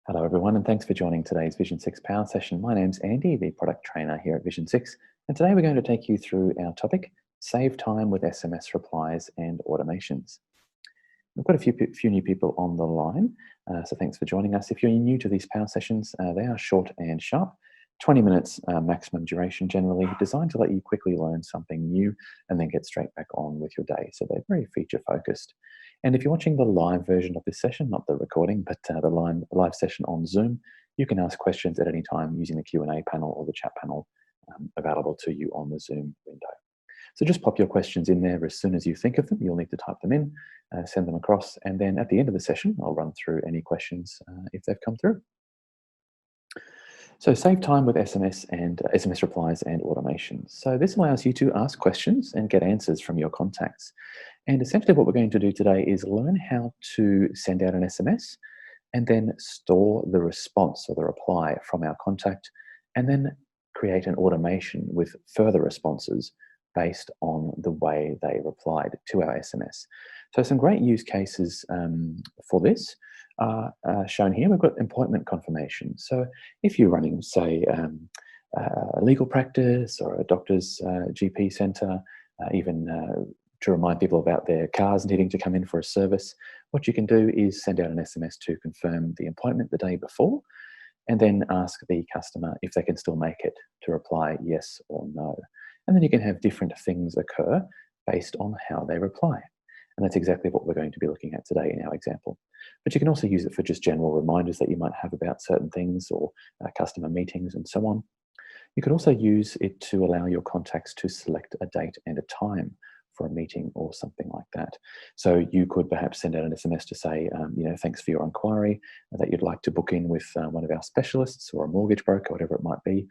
Hello everyone, and thanks for joining today's Vision 6 Power Session. My name's Andy, the product trainer here at Vision 6, and today we're going to take you through our topic, Save Time with SMS Replies and Automations. We've got a few new people on the line, so thanks for joining us. If you're new to these Power Sessions, they are short and sharp, 20 minutes maximum duration generally, designed to let you quickly learn something new and then get straight back on with your day. So they're very feature focused. And if you're watching the live version of this session, not the recording, but the live session on Zoom, you can ask questions at any time using the Q&A panel or the chat panel available to you on the Zoom window. So just pop your questions in there as soon as you think of them. You'll need to type them in, send them across, and then at the end of the session, I'll run through any questions if they've come through. So save time with SMS and SMS replies and automations. So this allows you to ask questions and get answers from your contacts. And essentially what we're going to do today is learn how to send out an SMS and then store the response or the reply from our contact, and then create an automation with further responses based on the way they replied to our SMS. So some great use cases for this are shown here. We've got appointment confirmation. So if you're running, say, a legal practice or a doctor's GP centre, even to remind people about their cars needing to come in for a service, what you can do is send out an SMS to confirm the appointment the day before, and then ask the customer if they can still make it to reply yes or no. And then you can have different things occur based on how they reply. And that's exactly what we're going to be looking at today in our example. But you can also use it for just general reminders that you might have about certain things or customer meetings and so on. You could also use it to allow your contacts to select a date and a time for a meeting or something like that. So you could perhaps send out an SMS to say, thanks for your inquiry, that you'd like to book in with one of our specialists or a mortgage broker, whatever it might be.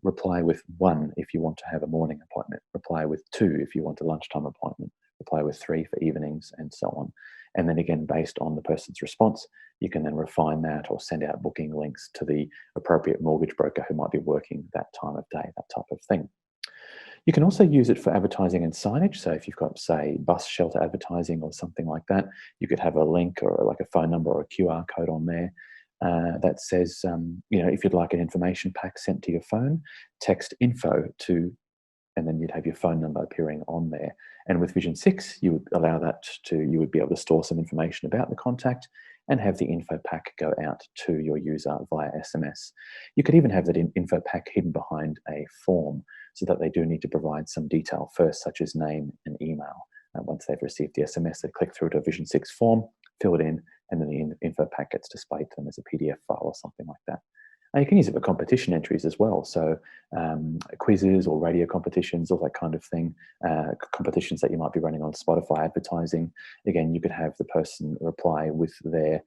Reply with 1 if you want to have a morning appointment, reply with 2 if you want a lunchtime appointment, reply with 3 for evenings, and so on. And then again, based on the person's response, you can then refine that or send out booking links to the appropriate mortgage broker who might be working that time of day, that type of thing. You can also use it for advertising and signage. So if you've got, say, bus shelter advertising or something like that, you could have a link or like a phone number or a QR code on there that says, if you'd like an information pack sent to your phone, text info to, and then you'd have your phone number appearing on there. And with Vision 6, you would allow that you would be able to store some information about the contact and have the info pack go out to your user via SMS. You could even have that info pack hidden behind a form so that they do need to provide some detail first, such as name and email. Once they've received the SMS, they click through to a Vision 6 form, fill it in, and then the info pack gets displayed to them as a PDF file or something like that. You can use it for competition entries as well. So quizzes or radio competitions, all that kind of thing, competitions that you might be running on Spotify advertising. Again, you could have the person reply with their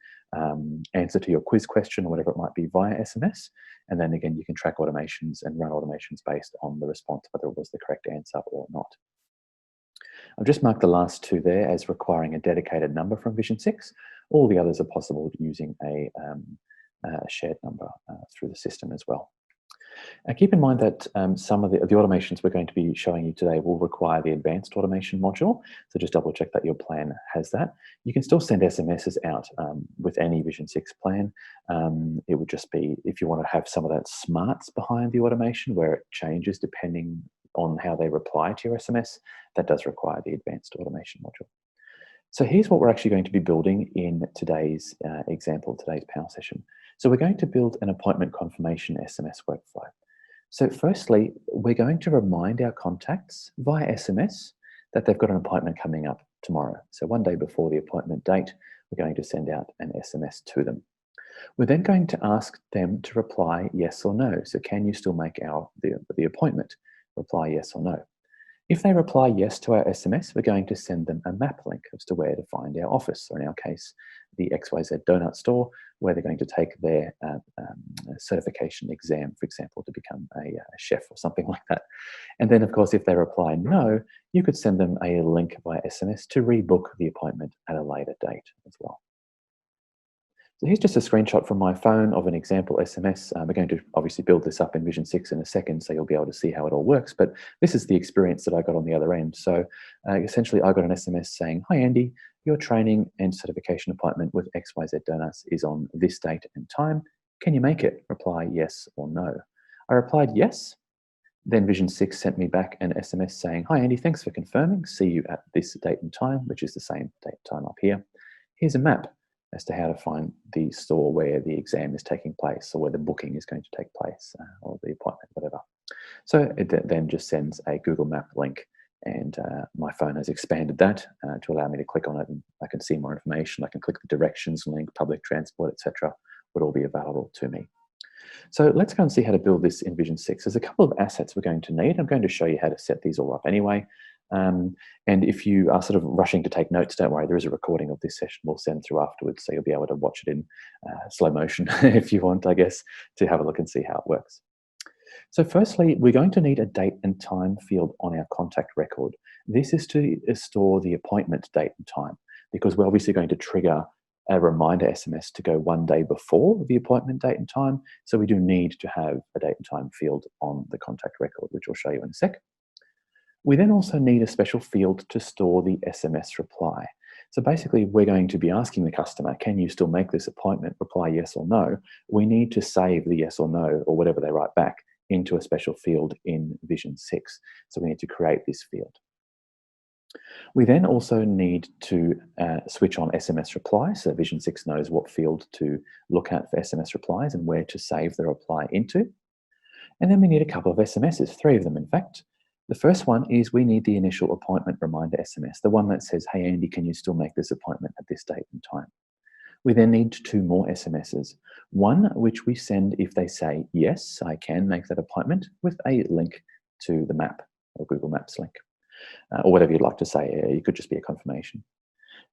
answer to your quiz question or whatever it might be via SMS. And then again, you can track automations and run automations based on the response, whether it was the correct answer or not. I've just marked the last 2 there as requiring a dedicated number from Vision 6. All the others are possible using a shared number through the system as well. Keep in mind that some of the automations we're going to be showing you today will require the advanced automation module. So just double check that your plan has that. You can still send SMSs out with any Vision 6 plan. It would just be if you want to have some of that smarts behind the automation where it changes depending on how they reply to your SMS, that does require the advanced automation module. So here's what we're actually going to be building in today's example, today's Power Session. So we're going to build an appointment confirmation SMS workflow. So firstly, we're going to remind our contacts via SMS that they've got an appointment coming up tomorrow. So one day before the appointment date, we're going to send out an SMS to them. We're then going to ask them to reply yes or no. So can you still make the appointment? Reply yes or no. If they reply yes to our SMS, we're going to send them a map link as to where to find our office, or in our case, the XYZ donut store, where they're going to take their certification exam, for example, to become a chef or something like that. And then, of course, if they reply no, you could send them a link via SMS to rebook the appointment at a later date as well. So here's just a screenshot from my phone of an example SMS. We're going to obviously build this up in Vision 6 in a second, so you'll be able to see how it all works. But this is the experience that I got on the other end. So essentially, I got an SMS saying, "Hi, Andy. your training and certification appointment with XYZ Donors is on this date and time. Can you make it? Reply yes or no. I replied yes. Then Vision 6 sent me back an SMS saying, "Hi Andy, thanks for confirming. See you at this date and time," which is the same date and time up here. Here's a map as to how to find the store where the exam is taking place or where the booking is going to take place or the appointment, whatever. So it then just sends a Google Map link, and my phone has expanded that to allow me to click on it, and I can see more information. I can click the directions link, public transport, etc. would all be available to me. So let's go and see how to build this in Vision 6. There's a couple of assets we're going to need. I'm going to show you how to set these all up anyway. And if you are sort of rushing to take notes, don't worry, there is a recording of this session we'll send through afterwards, so you'll be able to watch it in slow motion if you want, I guess, to have a look and see how it works. So firstly, we're going to need a date and time field on our contact record. This is to store the appointment date and time, because we're obviously going to trigger a reminder SMS to go one day before the appointment date and time. So we do need to have a date and time field on the contact record, which I'll show you in a sec. We then also need a special field to store the SMS reply. So basically, we're going to be asking the customer, can you still make this appointment? Reply yes or no. We need to save the yes or no, or whatever they write back, into a special field in Vision 6. So we need to create this field. We then also need to switch on SMS reply. So Vision 6 knows what field to look at for SMS replies and where to save the reply into. And then we need a couple of SMSs, 3 of them in fact. The first one is we need the initial appointment reminder SMS, the one that says, "Hey Andy, can you still make this appointment at this date and time?" We then need 2 more SMSs. One which we send if they say, "Yes, I can make that appointment," with a link to the map or Google Maps link. Or whatever you'd like to say. It could just be a confirmation.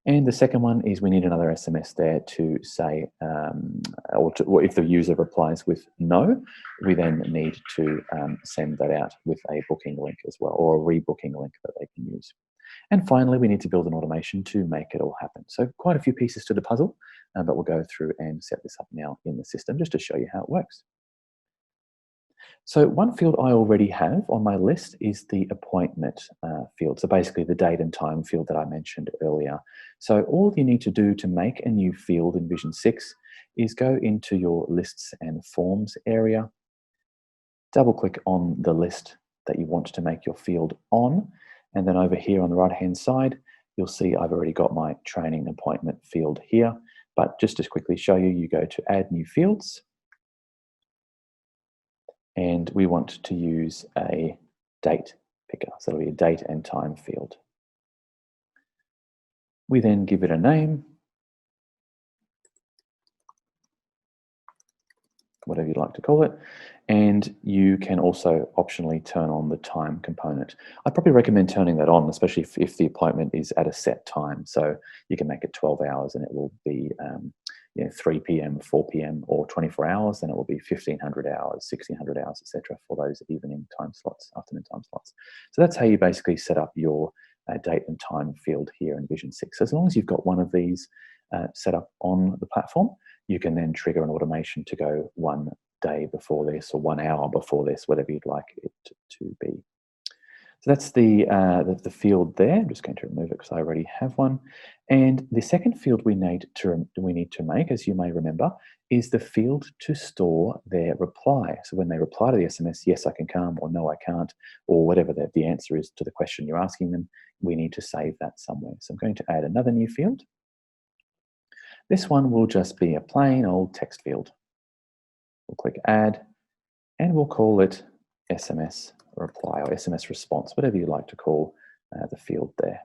And the second one is we need another SMS there to say, or if the user replies with no, we then need to send that out with a booking link as well, or a rebooking link that they can use. And finally, we need to build an automation to make it all happen. So quite a few pieces to the puzzle, but we'll go through and set this up now in the system just to show you how it works. So one field I already have on my list is the appointment field. So basically the date and time field that I mentioned earlier. So all you need to do to make a new field in Vision 6 is go into your lists and forms area, double click on the list that you want to make your field on, and then over here on the right hand side, you'll see I've already got my training appointment field here. But just to quickly show you, you go to add new fields, and we want to use a date picker. So it'll be a date and time field. We then give it a name, whatever you'd like to call it, and you can also optionally turn on the time component. I'd probably recommend turning that on, especially if the appointment is at a set time. So you can make it 12 hours and it will be 3 p.m., 4 p.m., or 24 hours, then it will be 1500 hours, 1600 hours, etc. for those evening time slots, afternoon time slots. So that's how you basically set up your date and time field here in Vision 6. As long as you've got one of these set up on the platform, you can then trigger an automation to go 1 day before this or 1 hour before this, whatever you'd like it to be. So that's the field there. I'm just going to remove it because I already have one. And the second field we need to make, as you may remember, is the field to store their reply. So when they reply to the SMS, yes, I can come, or no, I can't, or whatever the answer is to the question you're asking them, we need to save that somewhere. So I'm going to add another new field. This one will just be a plain old text field. We'll click add, and we'll call it SMS reply or SMS response, whatever you like to call the field there.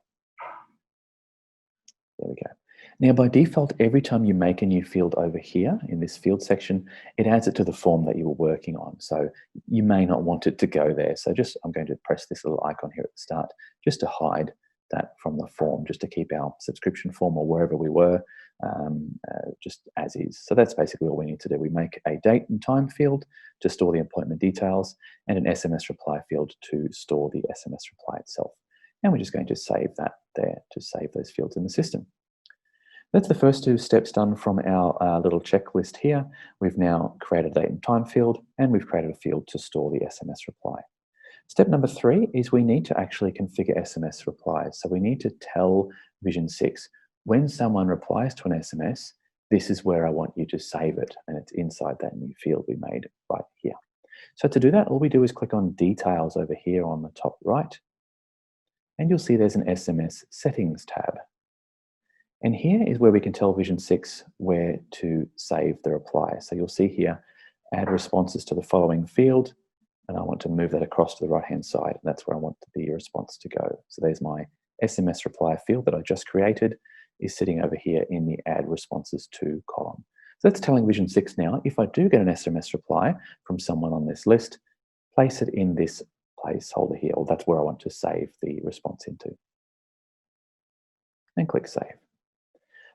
There we go. Now, by default, every time you make a new field over here in this field section, it adds it to the form that you were working on. So you may not want it to go there. So I'm going to press this little icon here at the start just to hide that from the form, just to keep our subscription form or wherever we were just as is. So that's basically all we need to do. We make a date and time field to store the appointment details and an SMS reply field to store the SMS reply itself. And we're just going to save that there to save those fields in the system. That's the first 2 steps done from our little checklist here. We've now created a date and time field, and we've created a field to store the SMS reply. Step number 3 is we need to actually configure SMS replies. So we need to tell Vision 6 when someone replies to an SMS, this is where I want you to save it, and it's inside that new field we made right here. So to do that, all we do is click on Details over here on the top right, and you'll see there's an SMS Settings tab. And here is where we can tell Vision 6 where to save the reply. So you'll see here, add responses to the following field, and I want to move that across to the right-hand side. That's where I want the response to go. So there's my SMS reply field that I just created, is sitting over here in the Add Responses to column. So that's telling Vision 6 now, if I do get an SMS reply from someone on this list, place it in this placeholder here, or that's where I want to save the response into. And click Save.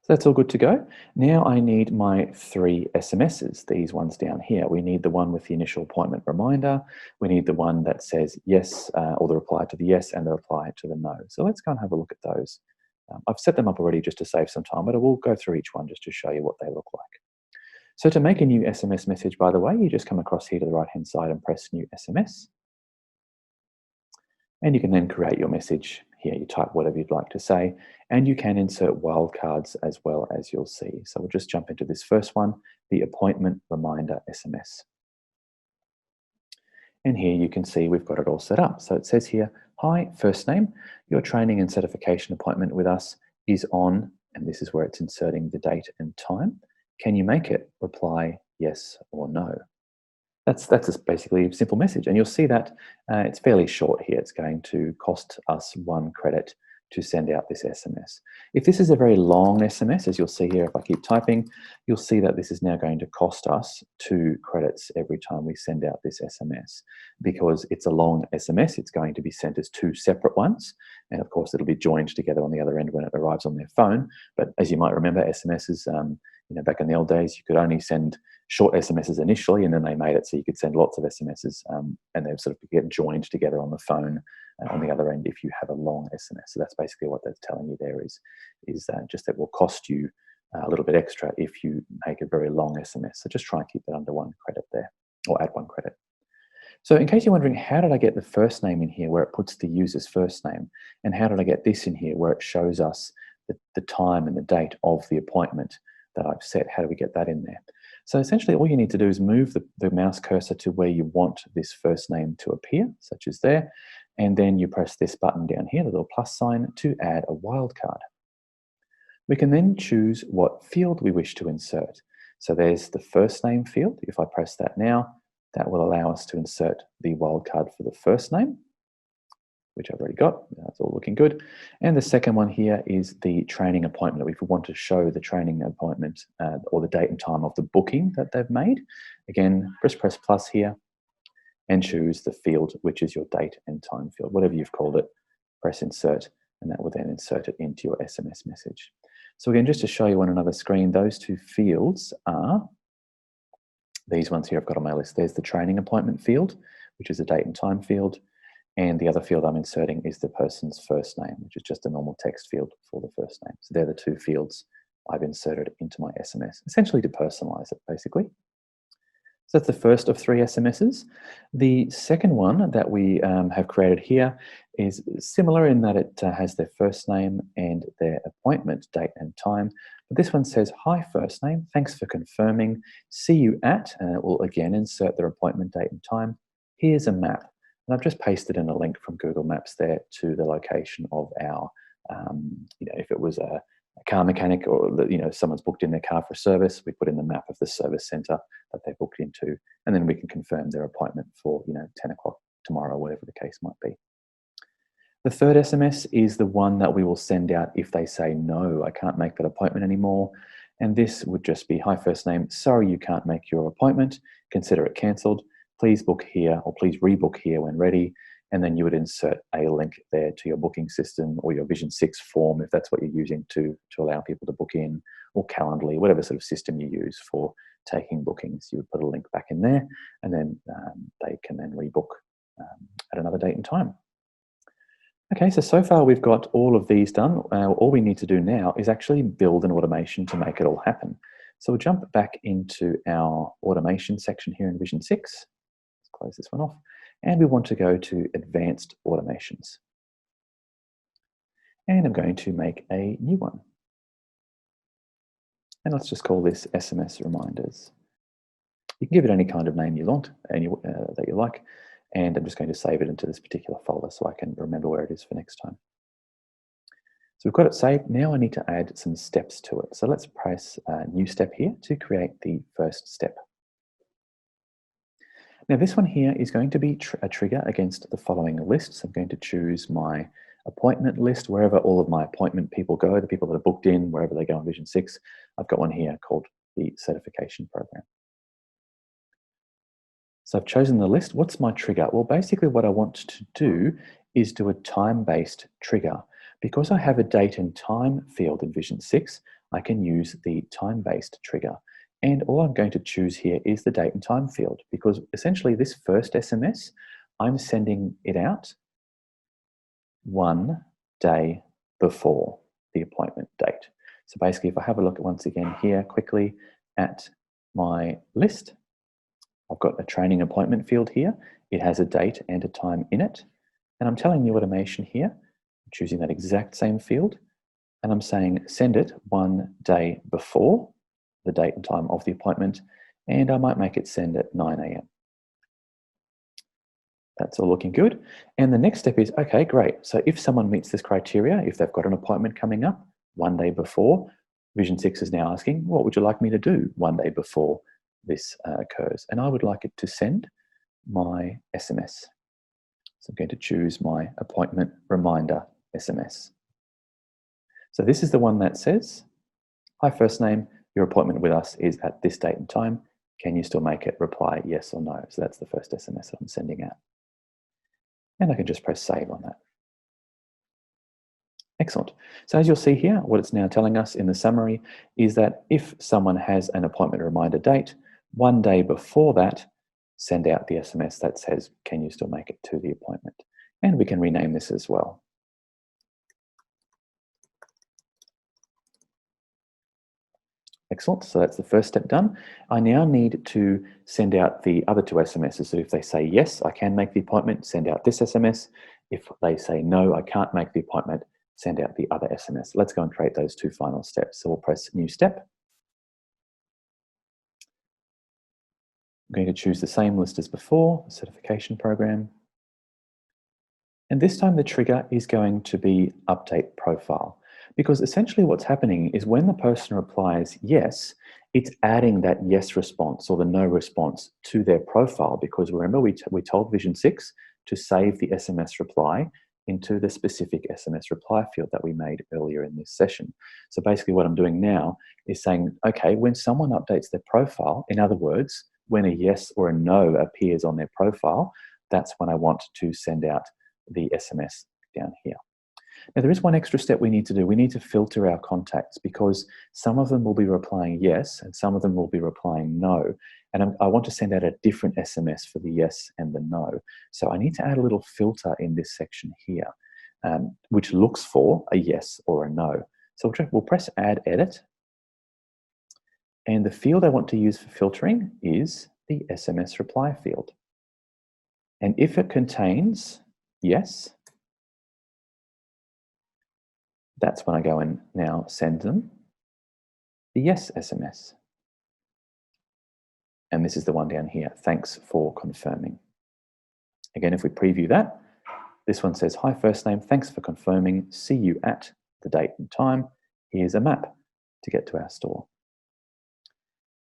So that's all good to go. Now I need my 3 SMSs, these ones down here. We need the one with the initial appointment reminder. We need the one that says yes, or the reply to the yes and the reply to the no. So let's go and have a look at those. I've set them up already just to save some time, but I will go through each one just to show you what they look like. So to make a new SMS message, by the way, you just come across here to the right-hand side and press New SMS. And you can then create your message here. You type whatever you'd like to say, and you can insert wildcards as well, as you'll see. So we'll just jump into this first one, the appointment reminder SMS. And here you can see we've got it all set up. So it says here, hi, first name, your training and certification appointment with us is on, and this is where it's inserting the date and time. Can you make it? Reply yes or no. That's just basically a simple message. And you'll see that it's fairly short here. It's going to cost us 1 credit to send out this SMS. If this is a very long SMS, as you'll see here, if I keep typing, you'll see that this is now going to cost us 2 credits every time we send out this SMS. Because it's a long SMS, it's going to be sent as 2 separate ones. And of course, it'll be joined together on the other end when it arrives on their phone. But as you might remember, SMSs, back in the old days, you could only send short SMSs initially, and then they made it so you could send lots of SMSs, and they sort of get joined together on the phone on the other end if you have a long SMS. So that's basically what that's telling you there is just that will cost you a little bit extra if you make a very long SMS. So just try and keep that under 1 credit there, or add 1 credit. So in case you're wondering, how did I get the first name in here where it puts the user's first name? And how did I get this in here where it shows us the time and the date of the appointment that I've set? How do we get that in there? So essentially all you need to do is move the mouse cursor to where you want this first name to appear, such as there, and then you press this button down here, the little plus sign, to add a wildcard. We can then choose what field we wish to insert. So there's the first name field. If I press that now, that will allow us to insert the wildcard for the first name, which I've already got. That's all looking good. And the second one here is the training appointment. If we want to show the training appointment or the date and time of the booking that they've made, again, press plus here and choose the field, which is your date and time field. Whatever you've called it, press insert, and that will then insert it into your SMS message. So again, just to show you on another screen, those 2 fields are these ones here I've got on my list. There's the training appointment field, which is a date and time field. And the other field I'm inserting is the person's first name, which is just a normal text field for the first name. So they're the 2 fields I've inserted into my SMS, essentially to personalize it, basically. So that's the first of 3 SMSs. The second one that we have created here is similar in that it has their first name and their appointment date and time. But this one says, hi, first name, thanks for confirming. See you at, and it will again insert their appointment date and time. Here's a map. And I've just pasted in a link from Google Maps there to the location of our, if it was a car mechanic or someone's booked in their car for service, we put in the map of the service center that they booked into, and then we can confirm their appointment for 10 o'clock tomorrow, whatever the case might be. The third SMS is the one that we will send out if they say, no, I can't make that appointment anymore. And this would just be, hi, first name, sorry you can't make your appointment, consider it cancelled. Please book here, or please rebook here when ready. And then you would insert a link there to your booking system or your Vision 6 form, if that's what you're using to allow people to book in, or Calendly, whatever sort of system you use for taking bookings. You would put a link back in there, and then they can then rebook at another date and time. Okay, so far we've got all of these done. All we need to do now is actually build an automation to make it all happen. So we'll jump back into our automation section here in Vision 6. Let's close this one off. And we want to go to Advanced Automations. And I'm going to make a new one. And let's just call this SMS reminders. You can give it any kind of name you want, that you like, and I'm just going to save it into this particular folder so I can remember where it is for next time. So we've got it saved. Now I need to add some steps to it. So let's press New Step here to create the first step. Now this one here is going to be a trigger against the following lists. I'm going to choose my appointment list, wherever all of my appointment people go, the people that are booked in, wherever they go in Vision 6. I've got one here called the certification program. So I've chosen the list. What's my trigger? Well, basically what I want to do is do a time-based trigger. Because I have a date and time field in Vision 6, I can use the time-based trigger. And all I'm going to choose here is the date and time field, because essentially this first SMS, I'm sending it out one day before the appointment date. So basically, if I have a look once again here quickly at my list, I've got a training appointment field here. It has a date and a time in it. And I'm telling the automation here, I'm choosing that exact same field, and I'm saying send it one day before the date and time of the appointment, and I might make it send at 9 a.m. That's all looking good. And the next step is, okay, great. So if someone meets this criteria, if they've got an appointment coming up one day before, Vision 6 is now asking, what would you like me to do one day before this occurs? And I would like it to send my SMS. So I'm going to choose my appointment reminder SMS. So this is the one that says, hi, first name, your appointment with us is at this date and time. Can you still make it? Reply yes or no. So that's the first SMS that I'm sending out. And I can just press save on that. Excellent. So as you'll see here, what it's now telling us in the summary is that if someone has an appointment reminder date, one day before that, send out the SMS that says, can you still make it to the appointment? And we can rename this as well. Excellent. So that's the first step done. I now need to send out the other two SMSs. So if they say, yes, I can make the appointment, send out this SMS. If they say, no, I can't make the appointment, send out the other SMS. Let's go and create those two final steps. So we'll press New Step. I'm going to choose the same list as before, certification program. And this time the trigger is going to be Update Profile. Because essentially what's happening is when the person replies yes, it's adding that yes response or the no response to their profile, because remember we told Vision 6 to save the SMS reply into the specific SMS reply field that we made earlier in this session. So basically what I'm doing now is saying, okay, when someone updates their profile, in other words, when a yes or a no appears on their profile, that's when I want to send out the SMS down here. Now, there is one extra step we need to do. We need to filter our contacts, because some of them will be replying yes and some of them will be replying no. And I want to send out a different SMS for the yes and the no. So I need to add a little filter in this section here, which looks for a yes or a no. So we'll press Add Edit. And the field I want to use for filtering is the SMS reply field. And if it contains yes, that's when I go and now send them the yes SMS. And this is the one down here. Thanks for confirming. Again, if we preview that, this one says, hi, first name, thanks for confirming. See you at the date and time. Here's a map to get to our store.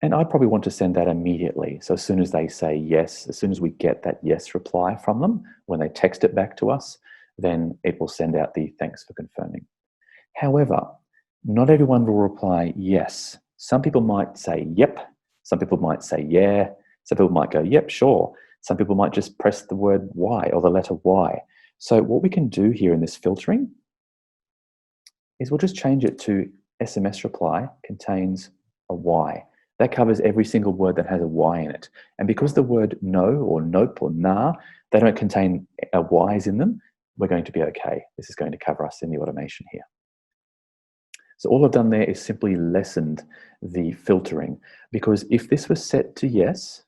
And I probably want to send that immediately. So as soon as they say yes, as soon as we get that yes reply from them, when they text it back to us, then it will send out the thanks for confirming. However, not everyone will reply yes. Some people might say yep. Some people might say yeah. Some people might go, yep, sure. Some people might just press the word Y or the letter Y. So what we can do here in this filtering is we'll just change it to SMS reply contains a Y. That covers every single word that has a Y in it. And because the word no or nope or nah, they don't contain Ys in them, we're going to be okay. This is going to cover us in the automation here. So all I've done there is simply lessened the filtering, because if this was set to yes,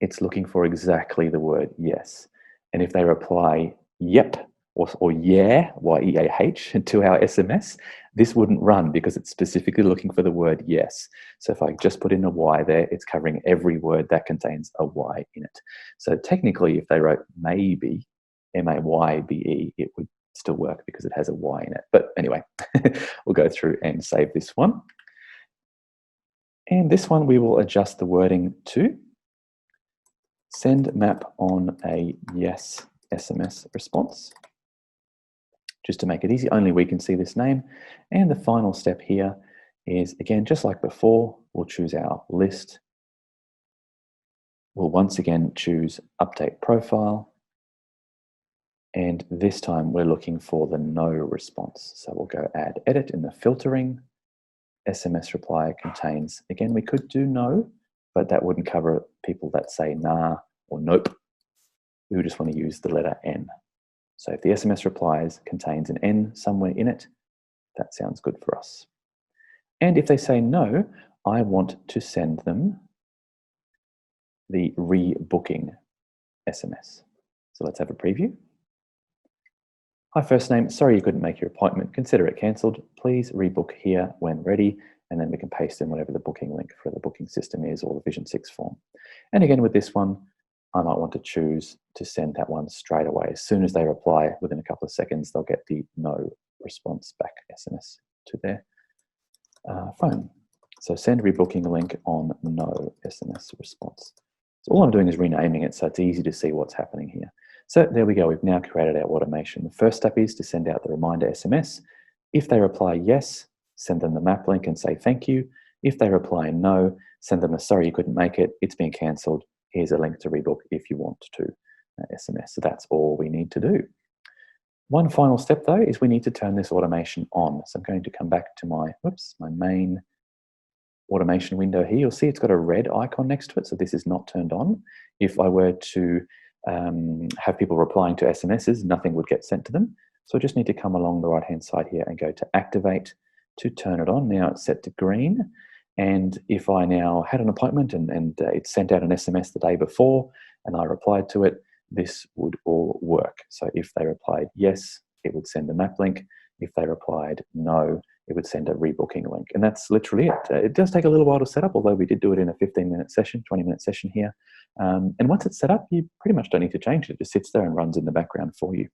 it's looking for exactly the word yes. And if they reply yep or yeah, Y-E-A-H, to our SMS, this wouldn't run because it's specifically looking for the word yes. So if I just put in a Y there, it's covering every word that contains a Y in it. So technically, if they wrote maybe, M-A-Y-B-E, it would still work because it has a Y in it. But anyway, we'll go through and save this one. And this one we will adjust the wording to send map on a yes SMS response. Just to make it easy, only we can see this name. And the final step here is, again, just like before, we'll choose our list. We'll once again choose update profile. And this time we're looking for the no response. So we'll go add edit in the filtering. SMS reply contains, again, we could do no, but that wouldn't cover people that say nah or nope. We would just want to use the letter N. So if the SMS replies contains an N somewhere in it, that sounds good for us. And if they say no, I want to send them the rebooking SMS. So let's have a preview. Hi, first name, sorry you couldn't make your appointment. Consider it cancelled. Please rebook here when ready. And then we can paste in whatever the booking link for the booking system is or the Vision 6 form. And again, with this one, I might want to choose to send that one straight away. As soon as they reply, within a couple of seconds, they'll get the no response back SMS to their phone. So send rebooking link on no SMS response. So all I'm doing is renaming it so it's easy to see what's happening here. So there we go, we've now created our automation. The first step is to send out the reminder SMS. If they reply yes, send them the map link and say thank you. If they reply no, send them a sorry you couldn't make it, it's been cancelled. Here's a link to rebook if you want to SMS. So that's all we need to do. One final step though is we need to turn this automation on. So I'm going to come back to my main automation window here. You'll see it's got a red icon next to it, so this is not turned on. If I were to have people replying to SMSs, nothing would get sent to them. So I just need to come along the right-hand side here and go to activate to turn it on. Now it's set to green. And if I now had an appointment and it sent out an SMS the day before and I replied to it, this would all work. So if they replied yes, it would send a map link. If they replied no, it would send a rebooking link. And that's literally it. It does take a little while to set up, although we did do it in a 15-minute session, 20-minute session here. And once it's set up, you pretty much don't need to change it. It just sits there and runs in the background for you.